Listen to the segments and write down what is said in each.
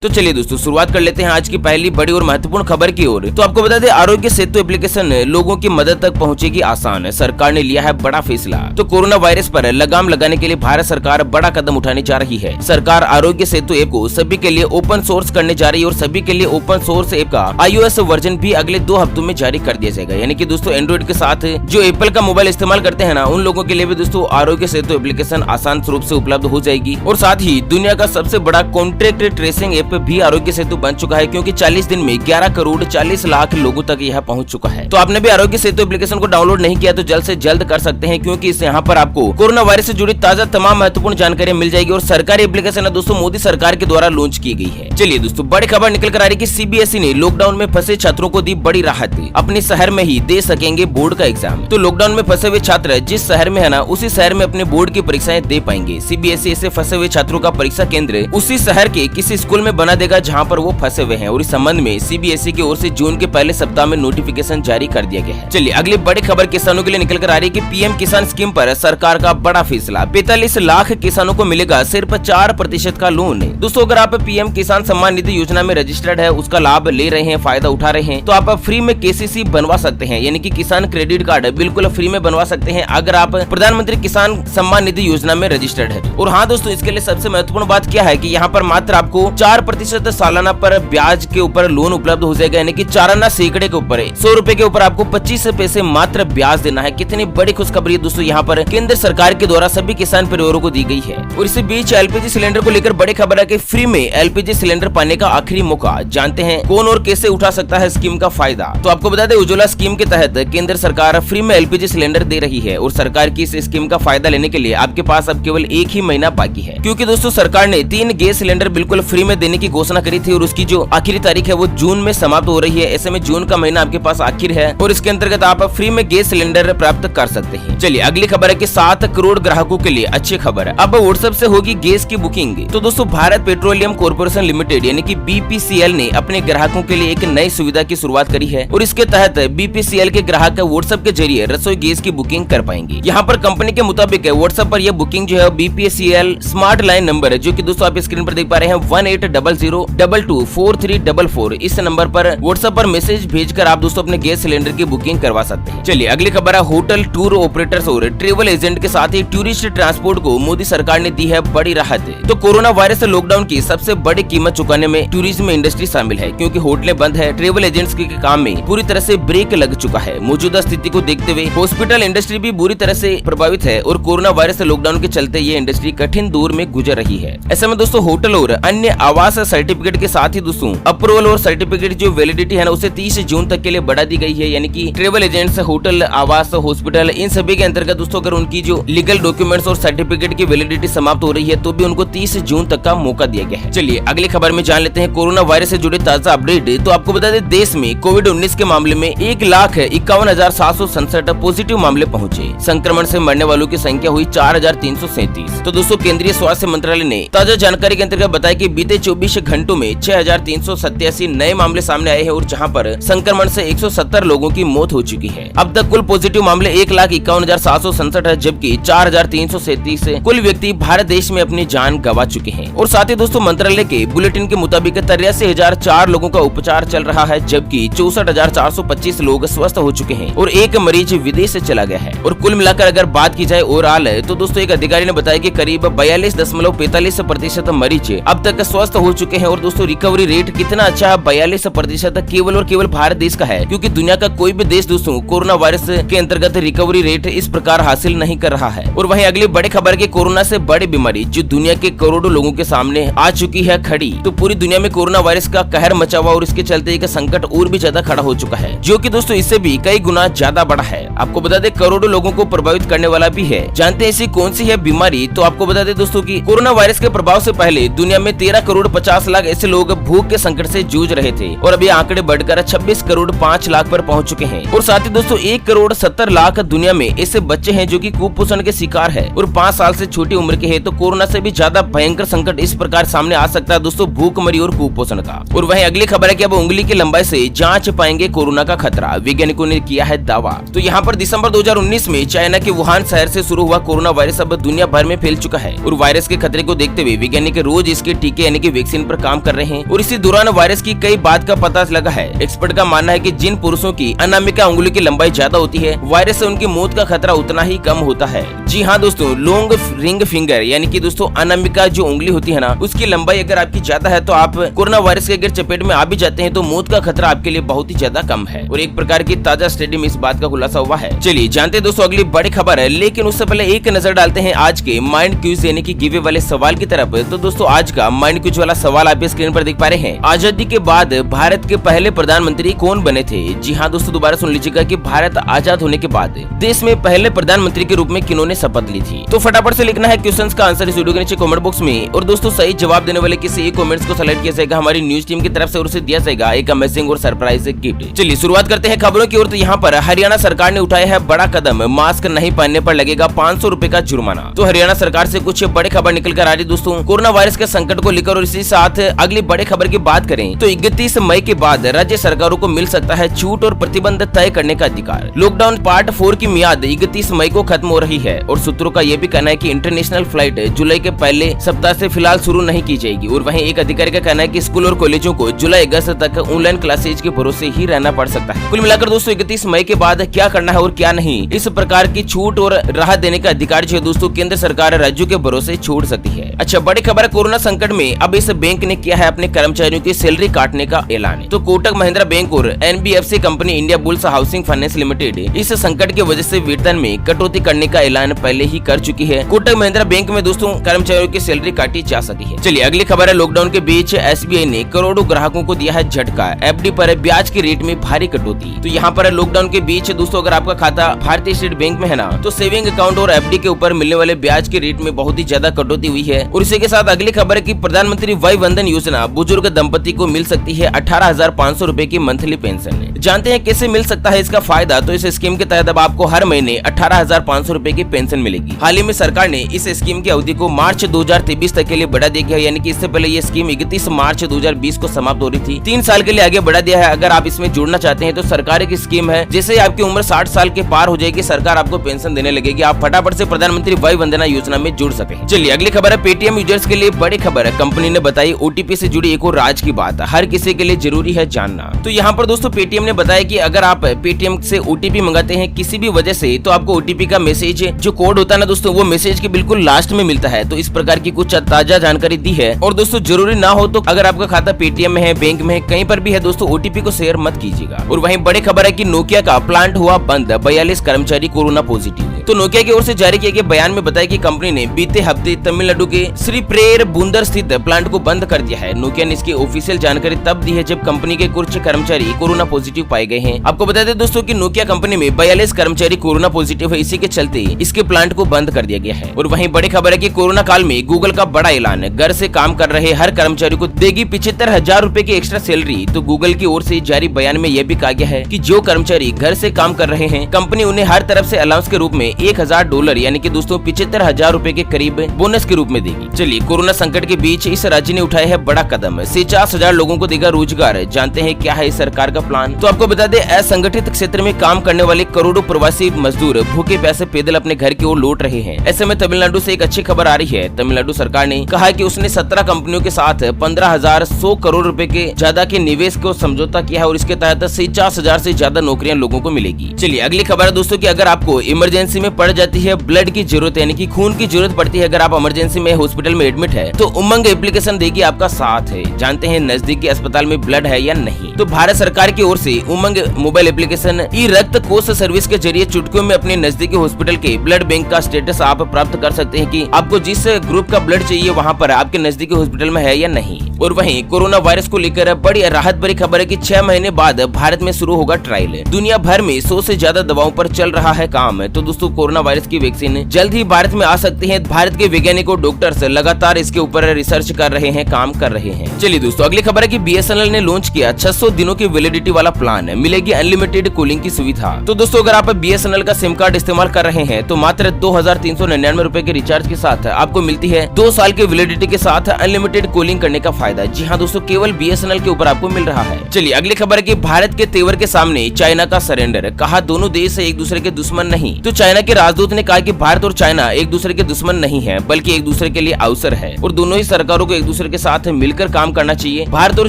तो चलिए दोस्तों शुरुआत कर लेते हैं आज की पहली बड़ी और महत्वपूर्ण खबर की ओर। तो आपको बता दें आरोग्य सेतु एप्लीकेशन लोगों की मदद तक पहुंचेगी आसान। सरकार ने लिया है बड़ा फैसला। तो कोरोना वायरस पर लगाम लगाने के लिए भारत सरकार बड़ा कदम उठाने जा रही है। सरकार आरोग्य सेतु ऐप को सभी के लिए ओपन सोर्स करने जा रही है और सभी के लिए ओपन सोर्स ऐप का iOS वर्जन भी अगले 2 हफ्तों में जारी कर दिया जाएगा। यानी कि दोस्तों एंड्रॉइड के साथ जो एप्पल का मोबाइल इस्तेमाल करते हैं ना, उन लोगों के लिए भी दोस्तों आरोग्य सेतु एप्लीकेशन आसान रूप से उपलब्ध हो जाएगी। और साथ ही दुनिया का सबसे बड़ा कॉन्टैक्ट ट्रेसिंग ऐप भी आरोग्य सेतु बन चुका है, क्योंकि 40 दिन में 11 करोड़ 40 लाख लोगों तक यह पहुंच चुका है। तो आपने भी आरोग्य सेतु एप्लीकेशन को डाउनलोड नहीं किया तो जल्द से जल्द कर सकते हैं, क्योंकि इससे यहाँ पर आपको कोरोना वायरस से जुड़ी ताजा तमाम महत्वपूर्ण जानकारियां मिल जाएगी। और सरकारी एप्लीकेशन है दोस्तों मोदी सरकार के द्वारा लॉन्च की गई है। चलिए दोस्तों बड़ी खबर निकल कर आ रही है कि सीबीएसई ने लॉकडाउन में फंसे छात्रों को दी बड़ी राहत। अपने शहर में ही दे सकेंगे बोर्ड का एग्जाम। तो लॉकडाउन में फंसे हुए छात्र जिस शहर में है ना, उसी शहर में अपने बोर्ड की परीक्षाएं दे पाएंगे। सीबीएसई ऐसे फंसे हुए छात्रों का परीक्षा केंद्र उसी शहर के किसी स्कूल में बना देगा जहाँ पर वो फंसे हुए हैं। और इस संबंध में सीबीएसई की ओर से जून के पहले सप्ताह में नोटिफिकेशन जारी कर दिया गया है। चलिए अगली बड़ी खबर किसानों के लिए निकल कर आ रही है कि पीएम किसान स्कीम पर सरकार का बड़ा फैसला। 45 लाख किसानों को मिलेगा सिर्फ 4% का लोन। दोस्तों अगर आप पीएम किसान सम्मान निधि योजना में रजिस्टर्ड है, उसका लाभ ले रहे हैं, फायदा उठा रहे हैं, तो आप फ्री में केसीसी बनवा सकते हैं। यानी कि किसान क्रेडिट कार्ड बिल्कुल फ्री में बनवा सकते हैं अगर आप प्रधानमंत्री किसान सम्मान निधि योजना में रजिस्टर्ड है। और हाँ दोस्तों, इसके लिए सबसे महत्वपूर्ण बात क्या है कि यहाँ पर मात्र आपको 4% सालाना पर ब्याज के ऊपर लोन उपलब्ध हो जाएगा। यानी कि 4 आना सैकड़े के ऊपर 100 रुपए के ऊपर आपको 25 पैसे मात्र ब्याज देना है। कितनी बड़ी खुशखबरी दोस्तों यहाँ पर केंद्र सरकार के द्वारा सभी किसान परिवारों को दी गई है। और इसी बीच एलपीजी सिलेंडर को लेकर बड़ी खबर है कि फ्री में एलपीजी सिलेंडर पाने का आखिरी मौका। जानते हैं कौन और कैसे उठा सकता है स्कीम का फायदा। तो आपको बता दें उज्ज्वला स्कीम के तहत केंद्र सरकार फ्री में एलपीजी सिलेंडर दे रही है। और सरकार की इस स्कीम का फायदा लेने के लिए आपके पास अब केवल 1 ही महीना बाकी है, क्योंकि दोस्तों सरकार ने 3 गैस सिलेंडर बिल्कुल फ्री में देने की घोषणा करी थी। और उसकी जो आखिरी तारीख है वो जून में समाप्त हो रही है। ऐसे में जून का महीना आपके पास आखिर है और इसके अंतर्गत आप फ्री में गैस सिलेंडर प्राप्त कर सकते हैं। चलिए अगली खबर है कि 7 करोड़ ग्राहकों के लिए अच्छी खबर है, अब व्हाट्सएप से होगी गैस की बुकिंग। तो दोस्तों भारत पेट्रोलियम कॉर्पोरेशन लिमिटेड यानी कि बीपीसीएल ने अपने ग्राहकों के लिए एक नई सुविधा की शुरुआत करी है। और इसके तहत बीपीसीएल के ग्राहक व्हाट्सएप के जरिए रसोई गैस की बुकिंग कर पाएंगे। यहाँ पर कंपनी के मुताबिक व्हाट्सएप पर यह बुकिंग जो है बीपीसीएल स्मार्ट लाइन नंबर है, जो की दोस्तों आप स्क्रीन पर देख पा रहे हैं 1800224344। इस नंबर पर व्हाट्सएप पर मैसेज भेजकर आप दोस्तों अपने गैस सिलेंडर की बुकिंग करवा सकते हैं। चलिए अगली खबर है होटल टूर ऑपरेटर्स और ट्रेवल एजेंट के साथ ही टूरिस्ट ट्रांसपोर्ट को मोदी सरकार ने दी है बड़ी राहत। तो कोरोना वायरस से लॉकडाउन की सबसे बड़ी कीमत चुकाने में टूरिज्म इंडस्ट्री शामिल है, क्योंकि होटलें बंद है। ट्रेवल एजेंट्स के काम में पूरी तरह से ब्रेक लग चुका है। मौजूदा स्थिति को देखते हुए हॉस्पिटल इंडस्ट्री भी बुरी तरह से प्रभावित है और कोरोना वायरस से लॉकडाउन के चलते ये इंडस्ट्री कठिन दौर में गुजर रही है। ऐसे में दोस्तों होटल और अन्य आवास सर्टिफिकेट के साथ ही दोस्तों अप्रूवल और सर्टिफिकेट जो वैलिडिटी है ना, उसे 30 जून तक के लिए बढ़ा दी गई है। यानी कि ट्रेवल एजेंट्स, होटल, आवास, हॉस्पिटल, इन सभी के अंतर्गत दोस्तों अगर उनकी जो लीगल डॉक्यूमेंट्स और सर्टिफिकेट की वैलिडिटी समाप्त हो रही है तो भी उनको 30 जून तक का मौका दिया गया है। चलिए अगली खबर में जान लेते हैं कोरोना वायरस से जुड़े ताजा अपडेट। तो आपको बता दें देश में कोविड-19 के मामले में 1,51,767 पॉजिटिव मामले पहुंचे। संक्रमण से मरने वालों की संख्या हुई 4,337। तो दोस्तों केंद्रीय स्वास्थ्य मंत्रालय ने ताजा जानकारी के अंतर्गत बताया कि बीते 24 घंटों में 6,387 नए मामले सामने आए हैं और जहां पर संक्रमण से 170 लोगों की मौत हो चुकी है। अब तक कुल पॉजिटिव मामले 1,51,767 है, जबकि 4,337 कुल व्यक्ति भारत देश में अपनी जान गंवा चुके हैं। और साथ ही दोस्तों मंत्रालय के बुलेटिन के मुताबिक 83,004 लोगों का उपचार चल रहा है, जबकि 64,425 लोग स्वस्थ हो चुके हैं और एक मरीज विदेश से चला गया है। और कुल मिलाकर अगर बात की जाए ओवरऑल तो दोस्तों एक अधिकारी ने बताया कि करीब 42.45% मरीज अब तक स्वस्थ हो चुके हैं। और दोस्तों रिकवरी रेट कितना अच्छा है, 42% केवल और केवल भारत देश का है, क्योंकि दुनिया का कोई भी देश दोस्तों कोरोना वायरस के अंतर्गत रिकवरी रेट इस प्रकार हासिल नहीं कर रहा है। और वहीं अगली बड़ी खबर की कोरोना से बड़ी बीमारी जो दुनिया के करोड़ों लोगों के सामने आ चुकी है खड़ी। तो पूरी दुनिया में कोरोना वायरस का कहर मचा हुआ और इसके चलते एक संकट और भी ज्यादा खड़ा हो चुका है, जो कि दोस्तों इससे भी कई गुना ज्यादा बड़ा है। आपको बता दें करोड़ों लोगों को प्रभावित करने वाला भी है। जानते हैं ऐसी कौन सी है बीमारी? तो आपको बता दें दोस्तों की कोरोना वायरस के प्रभाव से पहले दुनिया में 13 करोड़ 50 लाख ऐसे लोग भूख के संकट से जूझ रहे थे और अभी आंकड़े बढ़कर 26 करोड़ 5 लाख पर पहुंच चुके हैं। और साथ ही दोस्तों 1 करोड़ 70 लाख दुनिया में ऐसे बच्चे हैं जो कि कुपोषण के शिकार है और 5 साल से छोटी उम्र के हैं। तो कोरोना से भी ज्यादा भयंकर संकट इस प्रकार सामने आ सकता है दोस्तों, भूखमरी और कुपोषण का। और वहीं अगली खबर है कि अब उंगली की लंबाई से जांच पाएंगे कोरोना का खतरा, वैज्ञानिकों ने किया है दावा। तो यहाँ पर दिसंबर 2019 में चाइना के वुहान शहर से शुरू हुआ कोरोना वायरस अब दुनिया भर में फैल चुका है और वायरस के खतरे को देखते हुए वैज्ञानिक रोज इसके टीके यानी कि वैक्सीन पर काम कर रहे हैं और इसी दौरान वायरस की कई बात का पता लगा है। एक्सपर्ट का मानना है कि जिन पुरुषों की अनामिका उंगली की लंबाई ज्यादा होती है, वायरस से उनकी मौत का खतरा उतना ही कम होता है। जी हाँ दोस्तों, लॉन्ग रिंग फिंगर यानी कि दोस्तों अनामिका जो उंगली होती है ना, उसकी लंबाई अगर आपकी ज्यादा है तो आप कोरोना वायरस के अगर चपेट में आ भी जाते हैं तो मौत का खतरा आपके लिए बहुत ही ज्यादा कम है। और एक प्रकार की ताजा स्टडी में इस बात का खुलासा हुआ है। चलिए जानते हैं दोस्तों अगली बड़ी खबर है, लेकिन उससे पहले एक नजर डालते हैं आज के माइंड क्यूज यानी कि गिवे वाले सवाल की तरफ। तो दोस्तों आज का माइंड क्यूज वाला सवाल आप स्क्रीन पर देख पा रहे हैं। आजादी के बाद भारत के पहले प्रधानमंत्री कौन बने थे? जी हाँ दोस्तों, दोबारा सुन लीजिएगा कि भारत आजाद होने के बाद देश में पहले प्रधानमंत्री के रूप में किन्होंने शपथ ली थी? तो फटाफट से लिखना है क्वेश्चंस का आंसर इस वीडियो के नीचे कमेंट बॉक्स में। और दोस्तों सही जवाब देने वाले किसी एक कमेंट्स को सेलेक्ट किया जाएगा हमारी न्यूज टीम की तरफ से और उसे दिया जाएगा एक अमेजिंग और सरप्राइज गिफ्ट। चलिए शुरुआत करते हैं खबरों की ओर। तो यहाँ पर हरियाणा सरकार ने उठाया है बड़ा कदम, मास्क नहीं पहनने पर लगेगा 500 रुपए का जुर्माना। तो हरियाणा सरकार से कुछ बड़ी खबर निकल कर आ रही दोस्तों कोरोना वायरस के संकट को लेकर। और इसी साथ अगली बड़ी खबर की बात करें तो 31 मई के बाद राज्य सरकारों को मिल सकता है छूट और प्रतिबंध तय करने का अधिकार। लॉकडाउन पार्ट 4 की मियाद 31 मई को खत्म हो रही है और सूत्रों का यह भी कहना है कि इंटरनेशनल फ्लाइट जुलाई के पहले सप्ताह से फिलहाल शुरू नहीं की जाएगी। और वहीं एक अधिकारी का कहना है कि स्कूल और कॉलेजों को जुलाई अगस्त तक ऑनलाइन क्लासेज के भरोसे ही रहना पड़ सकता है। कुल मिलाकर दोस्तों 31 मई के बाद क्या करना है और क्या नहीं, इस प्रकार की छूट और राहत देने का अधिकार जो है दोस्तों केंद्र सरकार राज्यों के भरोसे छोड़ सकती है। अच्छा बड़ी खबर है, कोरोना संकट में अब इस बैंक ने किया है अपने कर्मचारियों की सैलरी काटने का ऐलान। तो कोटक महिंद्रा बैंक और NBFC company India bulls housing finance limited इस संकट की वजह से वेतन में कटौती करने का ऐलान पहले ही कर चुकी है। कोटक महिंद्रा बैंक में दोस्तों कर्मचारियों की सैलरी काटी जा सकी है। चलिए अगली खबर है, लॉकडाउन के बीच SBI ने करोड़ों ग्राहकों को दिया है झटका, FD पर ब्याज की रेट में भारी कटौती। तो यहाँ पर लॉकडाउन के बीच दोस्तों अगर आपका खाता भारतीय स्टेट बैंक में है ना, तो सेविंग अकाउंट और FD के ऊपर मिलने वाले ब्याज के रेट में बहुत ही ज्यादा कटौती हुई है। और इसी के साथ अगली खबर है कि प्रधानमंत्री वय वंदन योजना बुजुर्ग दंपति को मिल सकती है 18,500 रुपए की मंथली पेंशन। जानते हैं कैसे मिल सकता है इसका फायदा? तो इस स्कीम के तहत अब आपको हर महीने 18,500 रुपए की पेंशन मिलेगी। हाल ही में सरकार ने इस स्कीम की अवधि को मार्च 2023 तक के लिए बढ़ा दिया गया, यानी कि इससे पहले ये स्कीम 31 मार्च 2020 को समाप्त हो रही थी। 3 साल के लिए आगे बढ़ा दिया है। अगर आप इसमें जुड़ना चाहते हैं तो सरकारी की स्कीम है, जैसे आपकी उम्र 60 साल के पार हो जाएगी सरकार आपको पेंशन देने लगेगी। आप फटाफट से प्रधानमंत्री वय वंदना योजना में जुड़ सके। चलिए अगली खबर है, पेटीएम यूजर्स के लिए बड़ी खबर है। कंपनी ने बताई OTP से जुड़ी एक और राज की बात, हर किसी के लिए जरूरी है जानना। तो यहाँ पर दोस्तों पेटीएम ने बताया कि अगर आप पेटीएम से OTP मंगाते हैं किसी भी वजह से, तो आपको OTP का मैसेज जो कोड होता है ना दोस्तों, वो मैसेज के बिल्कुल लास्ट में मिलता है। तो इस प्रकार की कुछ ताजा जानकारी दी है। और दोस्तों जरूरी ना हो तो अगर आपका खाता पेटीएम में है, बैंक में है, कहीं पर भी है दोस्तों, OTP को शेयर मत कीजिएगा। और वहीं बड़ी खबर है कि नोकिया का प्लांट हुआ बंद, 42 कर्मचारी कोरोना पॉजिटिव। तो नोकिया की ओर से जारी किए गए बयान में बताया कि कंपनी ने बीते हफ्ते तमिलनाडु के श्री प्रेर बुंदर स्थित प्लांट को बंद कर दिया है। नोकिया ने इसकी ऑफिशियल जानकारी तब दी है जब कंपनी के कुछ कर्मचारी कोरोना पॉजिटिव पाए गए हैं। आपको बता दें दोस्तों कि नोकिया कंपनी में 42 कर्मचारी कोरोना पॉजिटिव है, इसी के चलते इसके प्लांट को बंद कर दिया गया है। और वहीं बड़ी खबर है कि कोरोना काल में गूगल का बड़ा ऐलान, घर से काम कर रहे हर कर्मचारी को देगी 75,000 रुपए की एक्स्ट्रा सैलरी। तो गूगल की ओर से जारी बयान में यह भी कहा गया है कि जो कर्मचारी घर से काम कर रहे हैं, कंपनी उन्हें हर तरफ से अलाउंस के रूप में $1,000 यानी कि दोस्तों 75,000 के करीब बोनस के रूप में देगी। चलिए कोरोना संकट के बीच इस राज्य ने उठाया है बड़ा कदम, 50,000 लोगों को देगा रोजगार। जानते हैं क्या है इस सरकार का प्लान? तो आपको बता दें असंगठित क्षेत्र में काम करने वाले करोड़ों प्रवासी मजदूर भूखे प्यासे पैदल अपने घर की ओर लौट रहे हैं। ऐसे में तमिलनाडु से एक अच्छी खबर आ रही है। तमिलनाडु सरकार ने कहा कि उसने 17 कंपनियों के साथ 15,100 करोड़ रुपए के ज्यादा के निवेश को समझौता किया है और इसके तहत 50,000 से ज्यादा नौकरियां लोगों को मिलेगी। चलिए अगली खबर है दोस्तों कि अगर आपको इमरजेंसी में पड़ जाती है ब्लड की जरूरत, यानी कि खून की जरूरत पड़ती है, अगर आप इमरजेंसी में हॉस्पिटल में एडमिट है, तो उमंग एप्लीकेशन देगी आपका साथ है। जानते हैं नजदीकी अस्पताल में ब्लड है या नहीं? तो भारत सरकार की ओर से उमंग मोबाइल एप्लीकेशन ई रक्त कोष सर्विस के जरिए चुटकियों में अपने नजदीकी हॉस्पिटल के ब्लड बैंक का स्टेटस आप प्राप्त कर सकते हैं कि आपको जिस ग्रुप का ब्लड चाहिए वहां पर आपके नजदीकी हॉस्पिटल में है या नहीं। और वहीं कोरोना वायरस को लेकर बड़ी राहत भरी खबर है कि 6 महीने बाद भारत में शुरू होगा ट्रायल। दुनिया भर में 100 से ज्यादा दवाओं पर चल रहा है काम। तो दोस्तों कोरोना वायरस की वैक्सीन जल्द ही भारत में आ सकती है। भारत के वैज्ञानिकों डॉक्टर्स लगातार इसके ऊपर रिसर्च कर रहे हैं, काम कर रहे हैं। चलिए दोस्तों अगली खबर है कि BSNL ने लॉन्च किया 600 दिनों की वैलिडिटी वाला प्लान, मिलेगी अनलिमिटेड कॉलिंग की सुविधा। तो दोस्तों अगर आप BSNL का सिम कार्ड इस्तेमाल कर रहे हैं तो मात्र 2,399 रुपए के रिचार्ज के साथ आपको मिलती है 2 साल की वैलिडिटी के साथ अनलिमिटेड कॉलिंग करने का फायदा जी हाँ दोस्तों केवल BSNL के ऊपर आपको मिल रहा है। चलिए अगली खबर है कि भारत के तेवर के सामने चाइना का सरेंडर, कहा दोनों देश एक दूसरे के दुश्मन नहीं। तो चाइना के राजदूत ने कहा कि भारत और चाइना एक दूसरे के दुश्मन नहीं है बल्कि एक दूसरे के लिए अवसर है और दोनों ही सरकारों को एक दूसरे के साथ मिलकर काम करना चाहिए। भारत और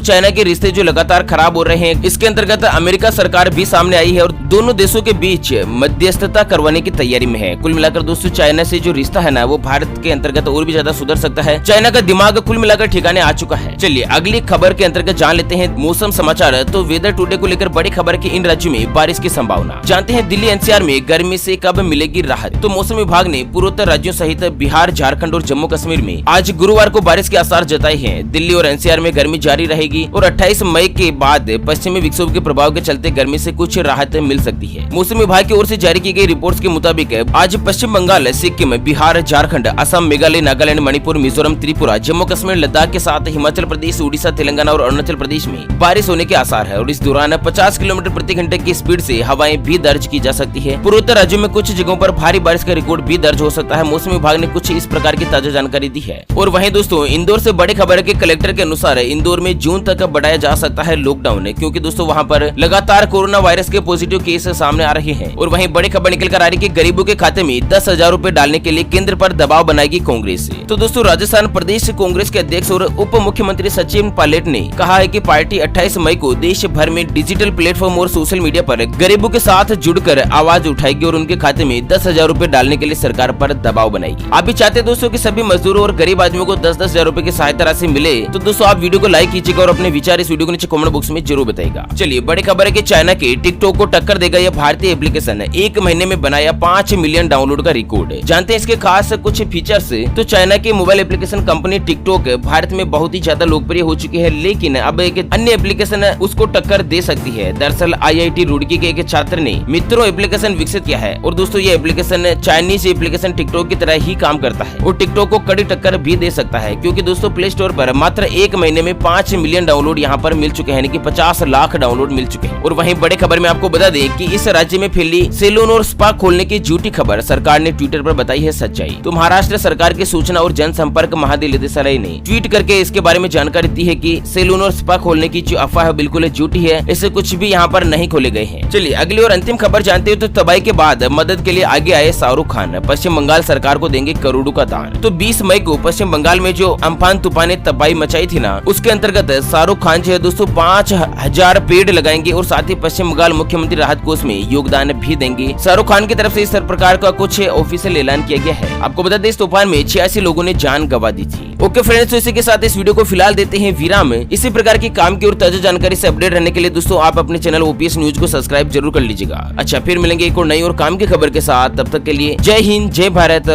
चाइना के रिश्ते जो लगातार खराब हो रहे हैं, इसके अंतर्गत अमेरिका सरकार भी सामने आई है और दोनों देशों के बीच मध्यस्थता करवाने की तैयारी में है। कुल मिलाकर दोस्तों चाइना से जो रिश्ता है ना वो भारत के अंतर्गत और भी ज्यादा सुधर सकता है। चाइना का दिमाग कुल मिलाकर ठिकाने आ चुका है। चलिए अगली खबर के अंतर्गत जान लेते हैं मौसम समाचार। तो वेदर टुडे को लेकर बड़ी खबर की इन राज्यों में बारिश की संभावना। जानते हैं दिल्ली NCR में गर्मी से कब मिलेगी राहत। तो मौसम विभाग ने पूर्वोत्तर राज्यों सहित बिहार, झारखंड और जम्मू कश्मीर में आज गुरुवार को बारिश के आसार जताए हैं। दिल्ली और NCR में गर्मी जारी रहेगी और 28 मई के बाद पश्चिमी विक्षोभ के प्रभाव के चलते गर्मी से कुछ राहत मिल सकती है। मौसम विभाग की ओर से जारी की गई रिपोर्ट्स के मुताबिक आज पश्चिम बंगाल, सिक्किम, बिहार, झारखंड, असम, मेघालय, नागालैंड, मणिपुर, मिजोरम, त्रिपुरा, जम्मू कश्मीर, लद्दाख के साथ हिमाचल प्रदेश, उड़ीसा, तेलंगाना और अरुणाचल प्रदेश में बारिश होने के आसार है और इस दौरान 50 किलोमीटर प्रति घंटे की स्पीड से हवाएं भी दर्ज की जा सकती है। पूर्वोत्तर राज्यों में कुछ जगहों पर भारी बारिश का रिकॉर्ड भी दर्ज हो सकता है। मौसम विभाग ने कुछ इस प्रकार की ताजा जानकारी दी है। और वहीं दोस्तों इंदौर से बड़ी खबर है कि कलेक्टर के अनुसार इंदौर में जून तक बढ़ाया जा सकता है लॉकडाउन, क्योंकि दोस्तों वहां पर लगातार कोरोना वायरस के पॉजिटिव केस सामने आ रहे हैं। और वहीं बड़ी खबर निकल कर आ रही है कि गरीबों के खाते में 10,000 रूपए डालने के लिए केंद्र पर दबाव बनाएगी कांग्रेस। तो दोस्तों राजस्थान प्रदेश कांग्रेस के अध्यक्ष और उप मुख्यमंत्री सचिन पायलट ने कहा है कि पार्टी 28 मई को देश भर में डिजिटल प्लेटफॉर्म और सोशल मीडिया पर गरीबों के साथ जुड़कर आवाज उठाएगी और उनके खाते में 10,000 रूपए डालने के लिए सरकार पर दबाव बनाएगी। आप भी चाहते हैं दोस्तों कि सभी मजदूरों और गरीब आदमियों को 10,000 रूपए की सहायता राशि मिले? तो दोस्तों आप वीडियो को लाइक कीजिएगा और अपने विचार इस वीडियो को नीचे कमेंट बॉक्स में जरूर बताइएगा। चलिए बड़ी खबर है कि चाइना के टिकटॉक को टक्कर देगा यह भारतीय एप्लीकेशन। एक महीने में बनाया 5 मिलियन डाउनलोड का रिकॉर्ड। जानते हैं इसके खास कुछ फीचर्स। तो चाइना की mobile application company TikTok Bharat में बहुत ही ज्यादा लोकप्रिय हो चुकी है, लेकिन अब एक अन्य एप्लीकेशन उसको टक्कर दे सकती है। दरअसल IIT रुड़की के एक छात्र ने मित्रों एप्लीकेशन विकसित किया है और दोस्तों ये एप्लीकेशन चाइनीज एप्लीकेशन टिकटॉक की तरह ही काम करता है और टिकटॉक को कड़ी टक्कर भी दे सकता है, क्योंकि दोस्तों प्ले स्टोर पर मात्र एक महीने में 5 मिलियन डाउनलोड यहाँ पर मिल चुके हैं, यानी कि 50 लाख डाउनलोड मिल चुके हैं। और वहीं बड़े खबर में आपको बता दें कि इस राज्य में फैली सैलून और स्पा खोलने की झूठी खबर सरकार ने ट्विटर पर बताई है सच्चाई। तो महाराष्ट्र सरकार के सूचना और जनसंपर्क महानिदेशालय ने ट्वीट करके इसके बारे में जानकारी दी है कि सैलून और स्पा खोलने की जो अफवाह है बिल्कुल झूठी है, इससे कुछ भी यहाँ पर नहीं खोले गए हैं। चलिए अगली और अंतिम खबर जानते हो। तो तबाही के बाद मदद के लिए आगे आए शाहरुख खान, पश्चिम बंगाल सरकार को देंगे करोड़ों का दान। तो 20 मई को पश्चिम बंगाल में जो अम्फान तूफान ने तबाही मचाई थी ना, उसके अंतर्गत शाहरुख खान जो है दोस्तों 5,000 पेड़ लगाएंगे और साथ ही पश्चिम बंगाल मुख्यमंत्री राहत कोष में योगदान भी देंगे। शाहरुख खान की तरफ से इस प्रकार का कुछ ऑफिशियल ऐलान किया गया है। आपको बता दें इस तूफान में 86 लोगों ने जान गंवा दी थी। ओके फ्रेंड्स, तो इसी के साथ इस वीडियो को फिलहाल देते हैं विराम। इसी प्रकार की काम की और ताजा जानकारी से अपडेट रहने के लिए दोस्तों आप अपने चैनल OPS न्यूज को सब्सक्राइब जरूर कर लीजिएगा। अच्छा फिर मिलेंगे एक और नई और काम की खबर के साथ, तब तक के लिए जय हिंद, जय भारत।